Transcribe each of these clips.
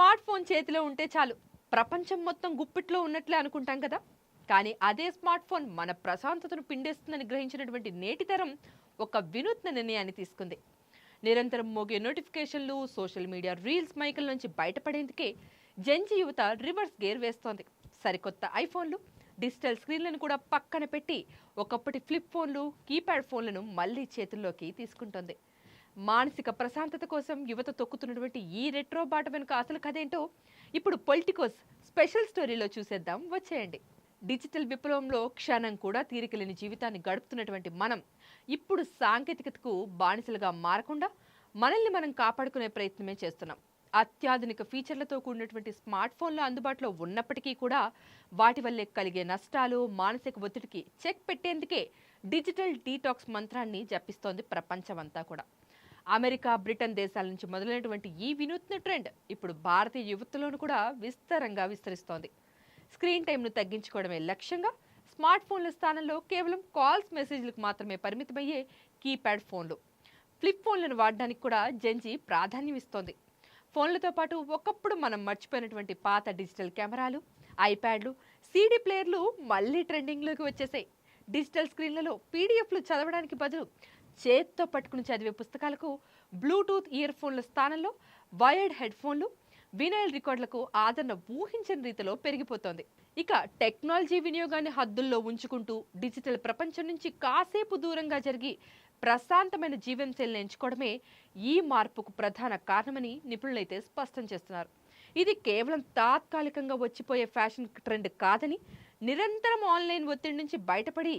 Smart phone చేతిలో ఉంటే చాలు ప్రపంచం మొత్తం గుప్పిట్లో ఉన్నట్లే అనుకుంటాం కదా. కానీ అదే స్మార్ట్ ఫోన్ మన ప్రశాంతతను పిండేస్తుందని గ్రహించినటువంటి నేటి తరం ఒక వినూత్న నిర్ణయాన్ని తీసుకుంది. నిరంతరం మోగే నోటిఫికేషన్లు, సోషల్ మీడియా రీల్స్ మైకల్ నుంచి బయటపడేందుకే జెన్జీ యువత రివర్స్ గేర్ వేస్తోంది. సరికొత్త ఐఫోన్లు, డిజిటల్ స్క్రీన్లను కూడా పక్కన పెట్టి ఒకప్పటి ఫ్లిప్ ఫోన్లు, కీప్యాడ్ ఫోన్లను మళ్లీ చేతుల్లోకి తీసుకుంటోంది. మానసిక ప్రశాంతత కోసం యువత తొక్కుతున్నటువంటి ఈ రెట్రో బాట వెనుక అసలు కథేంటో ఇప్పుడు పొలిటికోస్ స్పెషల్ స్టోరీలో చూసేద్దాం, వచ్చేయండి. డిజిటల్ విప్లవంలో క్షణం కూడా తీరికలేని జీవితాన్ని గడుపుతున్నటువంటి మనం ఇప్పుడు సాంకేతికతకు బానిసలుగా మారకుండా మనల్ని మనం కాపాడుకునే ప్రయత్నమే చేస్తున్నాం. అత్యాధునిక ఫీచర్లతో కూడినటువంటి స్మార్ట్ ఫోన్లు అందుబాటులో ఉన్నప్పటికీ కూడా వాటి వల్లే కలిగే నష్టాలు, మానసిక ఒత్తిడికి చెక్ పెట్టేందుకే డిజిటల్ డీటాక్స్ మంత్రాన్ని జపిస్తోంది ప్రపంచమంతా కూడా. అమెరికా, బ్రిటన్ దేశాల నుంచి మొదలైనటువంటి ఈ వినూత్న ట్రెండ్ ఇప్పుడు భారతీయ యువతలోనూ కూడా విస్తరంగా విస్తరిస్తోంది. స్క్రీన్ టైంను తగ్గించుకోవడమే లక్ష్యంగా స్మార్ట్ ఫోన్ల స్థానంలో కేవలం కాల్స్, మెసేజ్లకు మాత్రమే పరిమితమయ్యే కీప్యాడ్ ఫోన్లు, ఫ్లిప్ ఫోన్లను వాడడానికి కూడా జెన్జీ ప్రాధాన్యం ఇస్తోంది. ఫోన్లతో పాటు ఒకప్పుడు మనం మర్చిపోయినటువంటి పాత డిజిటల్ కెమెరాలు, ఐప్యాడ్లు, సీడీ ప్లేయర్లు మళ్ళీ ట్రెండింగ్లోకి వచ్చేసాయి. డిజిటల్ స్క్రీన్లలో పీడిఎఫ్లు చదవడానికి బదులు చేత్తో పట్టుకుని చదివే పుస్తకాలకు బ్లూటూత్ ఇయర్ ఫోన్ల స్థానంలో వైర్డ్ హెడ్ ఫోన్లు, వినైల్ రికార్డులకు ఆదరణ ఊహించని రీతిలో పెరిగిపోతోంది. ఇక టెక్నాలజీ వినియోగాన్ని హద్దుల్లో ఉంచుకుంటూ డిజిటల్ ప్రపంచం నుంచి కాసేపు దూరంగా జరిగి ప్రశాంతమైన జీవనశైలిని ఎంచుకోవడమే ఈ మార్పుకు ప్రధాన కారణమని నిపుణులైతే స్పష్టం చేస్తున్నారు. ఇది కేవలం తాత్కాలికంగా వచ్చిపోయే ఫ్యాషన్ ట్రెండ్ కాదని, నిరంతరం ఆన్లైన్ ఒత్తిడి నుంచి బయటపడి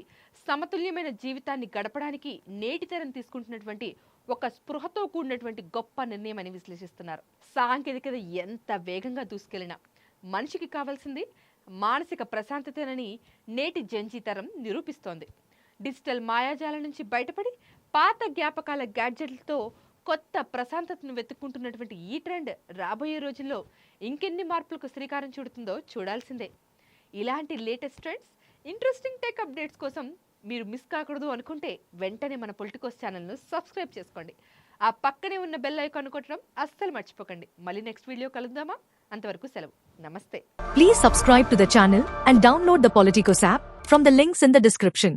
సమతుల్యమైన జీవితాన్ని గడపడానికి నేటి తరం తీసుకుంటున్నటువంటి ఒక స్పృహతో కూడినటువంటి గొప్ప నిర్ణయం అని విశ్లేషిస్తున్నారు. సాంకేతికత ఎంత వేగంగా దూసుకెళ్లినా మనిషికి కావాల్సింది మానసిక ప్రశాంతతనని నేటి జెన్జీ తరం నిరూపిస్తోంది. డిజిటల్ మాయాజాల నుంచి బయటపడి పాత జ్ఞాపకాల గ్యాడ్జెట్లతో కొత్త ప్రశాంతతను వెతుక్కుంటున్నటువంటి ఈ ట్రెండ్ రాబోయే రోజుల్లో ఇంకెన్ని మార్పులకు శ్రీకారం చుడుతుందో చూడాల్సిందే. ఇలాంటి latest trends, interesting tech updates కోసం మీరు మిస్ కాకూడదు అనుకుంటే వెంటనే మన పొలిటికోస్ ఛానల్ను సబ్స్క్రైబ్ చేసుకోండి. ఆ పక్కనే ఉన్న బెల్ ఐకాన్ కొట్టడం అస్సలు మర్చిపోకండి. మళ్ళీ నెక్స్ట్ వీడియో కలుద్దామా? అంతవరకు సెలవు. నమస్తే. Please subscribe to the channel and download the Politicos app from the links in the description.